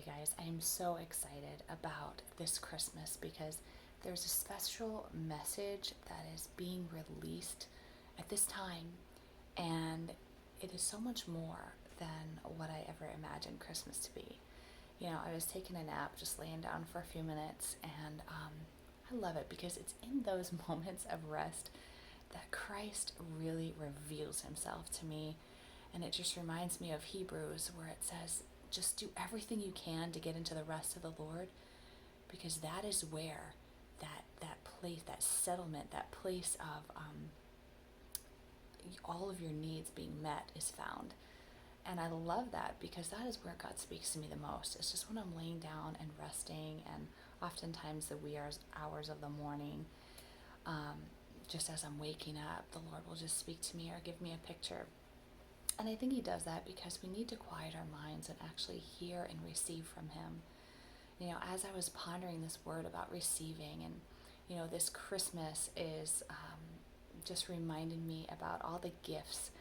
guys, I am so excited about this Christmas because there's a special message that is being released at this time, and it is so much more than what I ever imagined Christmas to be. I was taking a nap, just laying down for a few minutes, and I love it because it's in those moments of rest that Christ really reveals himself to me. And it just reminds me of Hebrews, where it says, just do everything you can to get into the rest of the Lord, because that is where that place, that settlement, that place of all of your needs being met is found. And I love that because that is where God speaks to me the most. It's just when I'm laying down and resting, and oftentimes the wee hours of the morning, just as I'm waking up, the Lord will just speak to me or give me a picture. And I think he does that because we need to quiet our minds and actually hear and receive from him. As I was pondering this word about receiving, and, this Christmas is just reminding me about all the gifts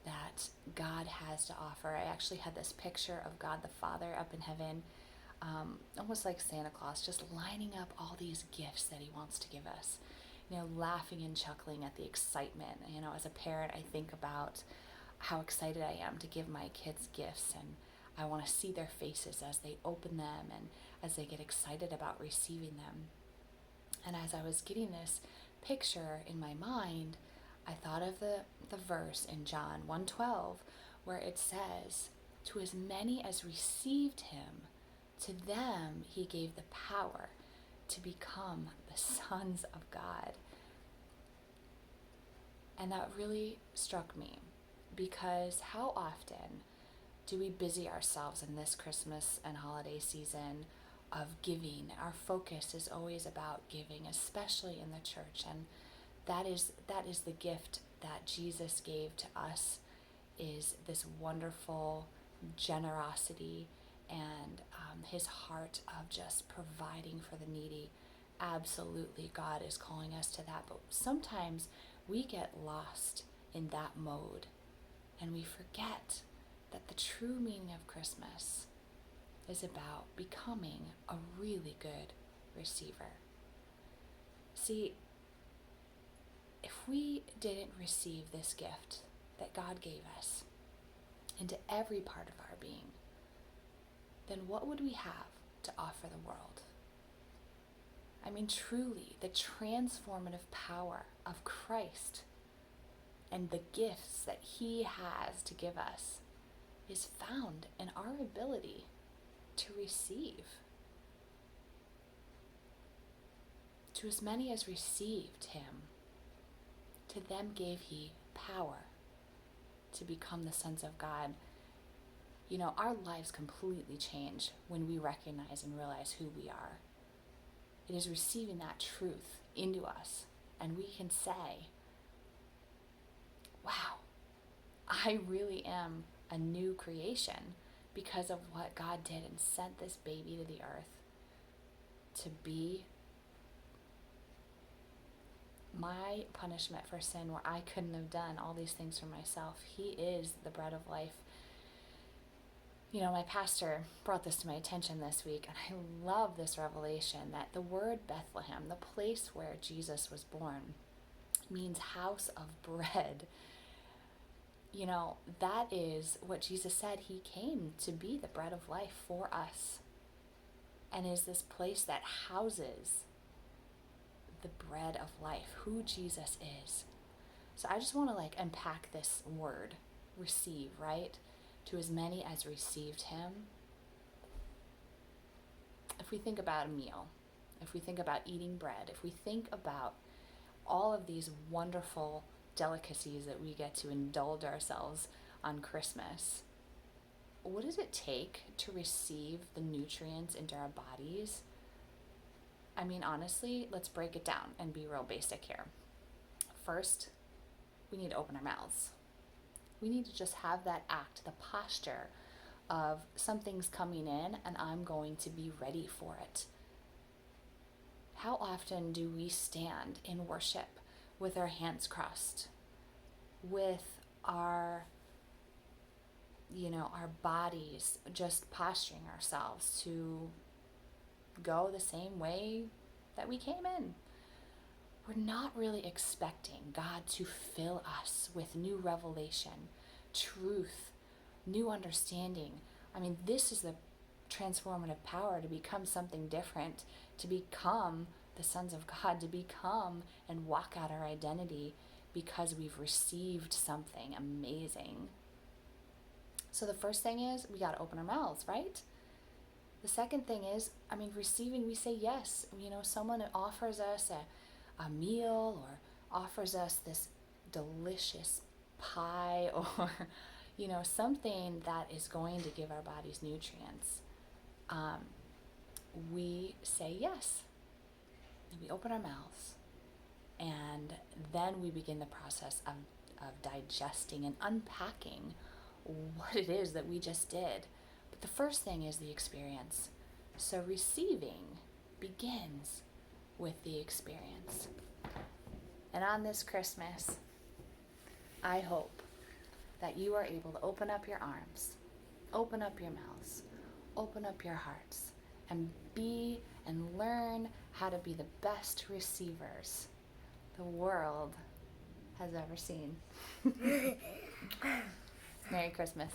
that God has to offer. I actually had this picture of God the Father up in heaven, almost like Santa Claus, just lining up all these gifts that he wants to give us. Laughing and chuckling at the excitement. As a parent, I think about how excited I am to give my kids gifts, and I want to see their faces as they open them and as they get excited about receiving them. And as I was getting this picture in my mind, I thought of the verse in John 1:12, where it says, to as many as received him, to them he gave the power to become the sons of God. And that really struck me, because how often do we busy ourselves in this Christmas and holiday season of giving? Our focus is always about giving, especially in the church, and that is the gift that Jesus gave to us, is this wonderful generosity and his heart of just providing for the needy. Absolutely, God is calling us to that, but sometimes we get lost in that mode and we forget that the true meaning of Christmas is about becoming a really good receiver. See, if we didn't receive this gift that God gave us into every part of our being, then what would we have to offer the world? I mean, truly, the transformative power of Christ and the gifts that he has to give us is found in our ability to receive. To as many as received him, to them gave he power to become the sons of God. Our lives completely change when we recognize and realize who we are. It is receiving that truth into us, and we can say, wow, I really am a new creation because of what God did and sent this baby to the earth to be my punishment for sin, where I couldn't have done all these things for myself. He is the bread of life. My pastor brought this to my attention this week, and I love this revelation that the word Bethlehem, the place where Jesus was born, means house of bread. That is what Jesus said. He came to be the bread of life for us, and is this place that houses the bread of life, who Jesus is. So I just want to unpack this word, receive, right? To as many as received him. If we think about a meal, if we think about eating bread, if we think about all of these wonderful delicacies that we get to indulge ourselves on Christmas, what does it take to receive the nutrients into our bodies? I mean, honestly, let's break it down and be real basic here. First, we need to open our mouths. We need to just have that act, the posture of something's coming in and I'm going to be ready for it. How often do we stand in worship with our hands crossed, with our our bodies, just posturing ourselves to go the same way that we came in. We're not really expecting God to fill us with new revelation, truth, new understanding. I mean, this is the transformative power to become something different, to become the sons of God, to become and walk out our identity because we've received something amazing. So the first thing is we got to open our mouths, right? The second thing is, receiving, we say yes. Someone offers us a meal or offers us this delicious pie or, something that is going to give our bodies nutrients. We say yes. We open our mouths. And then we begin the process of digesting and unpacking what it is that we just did. But the first thing is the experience. So receiving begins with the experience. And on this Christmas, I hope that you are able to open up your arms, open up your mouths, open up your hearts, and be and learn how to be the best receivers the world has ever seen. Merry Christmas.